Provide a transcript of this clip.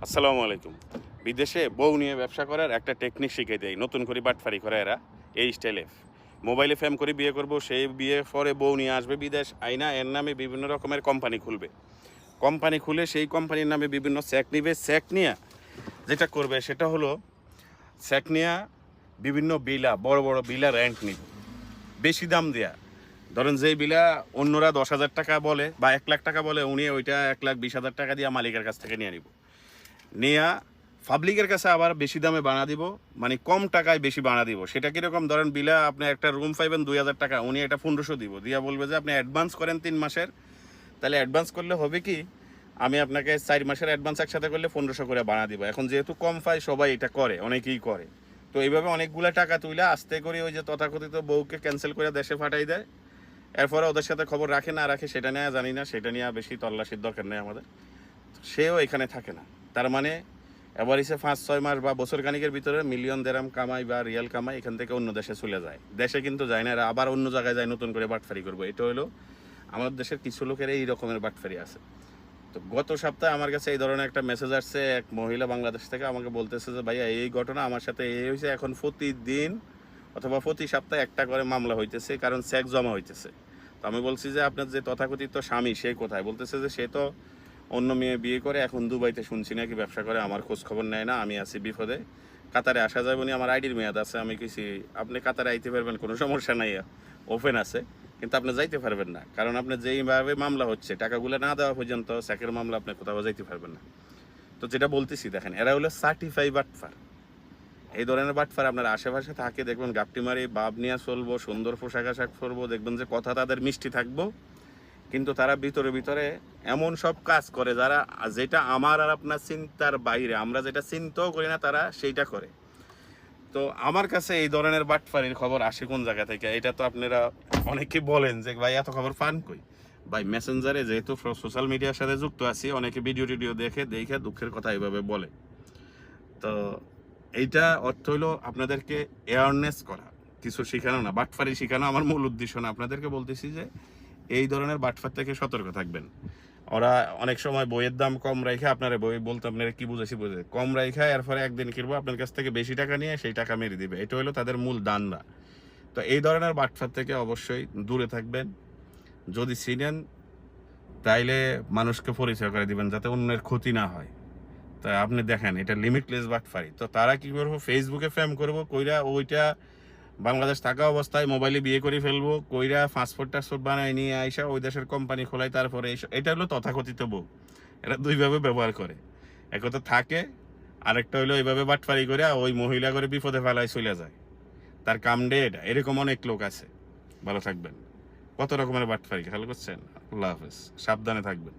আসসালামু আলাইকুম। বিদেশে বউ নিয়ে ব্যবসা করার একটা টেকনিক শিখিয়ে দেয়, নতুন করে বাটফারি করে এরা এই স্টাইলে। মোবাইলে ফেম করে বিয়ে করব, সেই বিয়ে পরে বউ নিয়ে আসবে বিদেশ আইনা, এর নামে বিভিন্ন রকমের কোম্পানি খুলবে। কোম্পানি খুলে সেই কোম্পানির নামে বিভিন্ন চেক নিবে। চেক নিয়ে যেটা করবে সেটা হলো চেক নিয়ে বিভিন্ন বিলা, বড় বড় বিলা র্যাঙ্ক নিবে বেশি দাম দেয়া। ধরেন যেই বিলা অন্যরা 10,000 টাকা বলে বা 1 লাখ টাকা বলে, উনি ওইটা 1,20,000 টাকা দিয়ে মালিকের কাছ থেকে নিয়ে নিব। নিয়া পাবলিকের কাছে আবার বেশি দামে বানা দিব, মানে কম টাকায় বেশি বানা দিব। সেটা কীরকম, ধরেন বিলা আপনি একটা রুম পাইবেন 2,000 টাকা, উনি এটা 1500 দিব, দিয়া বলবে যে আপনি অ্যাডভান্স করেন 3 মাসের। তাহলে অ্যাডভান্স করলে হবে কি, আমি আপনাকে 4 মাসের অ্যাডভান্স একসাথে করলে 1500 করে বানা দিব। এখন যেহেতু কম পায় সবাই এটা করে, অনেকেই করে। তো এইভাবে অনেকগুলো টাকা তুইলা আস্তে করে ওই যে তথাকথিত বউকে ক্যান্সেল করে দেশে পাঠাই দেয়। এরপরে ওদের সাথে খবর রাখে না রাখে সেটা নিয়ে জানি না, সেটা নিয়ে বেশি তল্লাশির দরকার নেই আমাদের। সেও এখানে থাকে না। তার মানে এভারেজে 5-6 মাস বা বছর খানিকের ভিতরে মিলিয়ন দেরাম কামাই বা রিয়াল কামাই এখান থেকে অন্য দেশে চলে যায়। দেশে কিন্তু যায় না, এরা আবার অন্য জায়গায় যায় নতুন করে বাটফারি করবো। এটা হলো আমাদের দেশের কিছু লোকের এই রকমের বাটফারি আছে। তো গত সপ্তাহে আমার কাছে এই ধরনের একটা মেসেজ আসছে, এক মহিলা বাংলাদেশ থেকে আমাকে বলতেছে যে ভাইয়া এই ঘটনা আমার সাথে এই হয়েছে, এখন প্রতিদিন অথবা প্রতি সপ্তাহে একটা করে মামলা হইতেছে, কারণ চেক জমা হইতেছে। তো আমি বলছি যে আপনার যে তথাকথিত স্বামী সে কোথায়? বলতেছে যে সে তো অন্য মেয়ে বিয়ে করে এখন দুবাইতে শুনছি নাকি ব্যবসা করে, আমার খোঁজ খবর নেয় না, আমি আছি বিপদে। কাতারে আসা যাবে না, আমার আইডির মেয়াদ আছে। আমি কিছু আপনি কাতারে আইতে পারবেন, কোনো সমস্যা নাই, ওপেন আছে, কিন্তু আপনি যাইতে পারবেন না, কারণ আপনি যেইভাবে মামলা হচ্ছে টাকাগুলো না দেওয়া পর্যন্ত স্যাকের মামলা আপনি কোথাও যাইতে পারবেন না। তো যেটা বলতেছি দেখেন, এরা হলো সার্টিফাই বাটফার। এই ধরনের বাটফার আপনার আশেপাশে থাকে, দেখবেন গাপটি মারি বাপ নিয়ে চলবো, সুন্দর পোশাক আশাক পরবো, দেখবেন যে কথা তাদের মিষ্টি থাকবো, কিন্তু তারা ভিতরে ভিতরে এমন সব কাজ করে যারা, যেটা আমার আর আপনার চিন্তার বাইরে, আমরা যেটা চিন্তাও করি না তারা সেইটা করে। তো আমার কাছে এই ধরনের বাটফারির খবর আসে কোন জায়গা থেকে? এটা তো আপনারা অনেকে বলেন যে ভাই এত খবর পান কই? ভাই মেসেঞ্জারে যেহেতু সোশ্যাল মিডিয়ার সাথে যুক্ত আছি, অনেকে ভিডিও টিডিও দেখে দেখে দুঃখের কথা এইভাবে বলে। তো এইটা অর্থ হইলো আপনাদেরকে অ্যাওয়ারনেস করা, কিছু শেখানো না, বাটফারি শেখানো আমার মূল উদ্দেশ্য না। আপনাদেরকে বলতেছি যে এই ধরনের বাটফার থেকে সতর্ক থাকবেন। ওরা অনেক সময় বইয়ের দাম কম রাখে, আপনারা বই বলতে আপনারা কি বুঝেছি বুঝে কম রাখা, এরপরে একদিন কিনবো আপনার কাছ থেকে বেশি টাকা নিয়ে সেই টাকা মেরে দিবে। এটা হলো তাদের মূল দান্দা। তো এই ধরনের বাটফার থেকে অবশ্যই দূরে থাকবেন। যদি চিনেন তাইলে মানুষকে পরিচয় করে দিবেন যাতে অন্যের ক্ষতি না হয়। তা আপনি দেখেন এটা লিমিটলেস বাটফারি। তো তারা কি করবো, ফেসবুকে ফেম করবো, কইরা ওইটা বাংলাদেশ থাকা অবস্থায় মোবাইলে বিয়ে করে ফেলবো, কইরা পাসপোর্ট টাসপোর্ট বানায় নিয়ে আইসা ওই দেশের কোম্পানি খোলাই, তারপরে এটা হলো তথাকথিত বউ। এটা দুইভাবে ব্যবহার করে, এক কথা থাকে, আরেকটা হইলো এইভাবে বাটফারি করে ওই মহিলা করে বিপদে ফেলায় চলে যায়, তার কামডে এটা। এরকম অনেক লোক আছে। ভালো থাকবেন। কত রকমের বাটফারি খেয়াল করছেন? আল্লাহ হাফেজ, সাবধানে থাকবেন।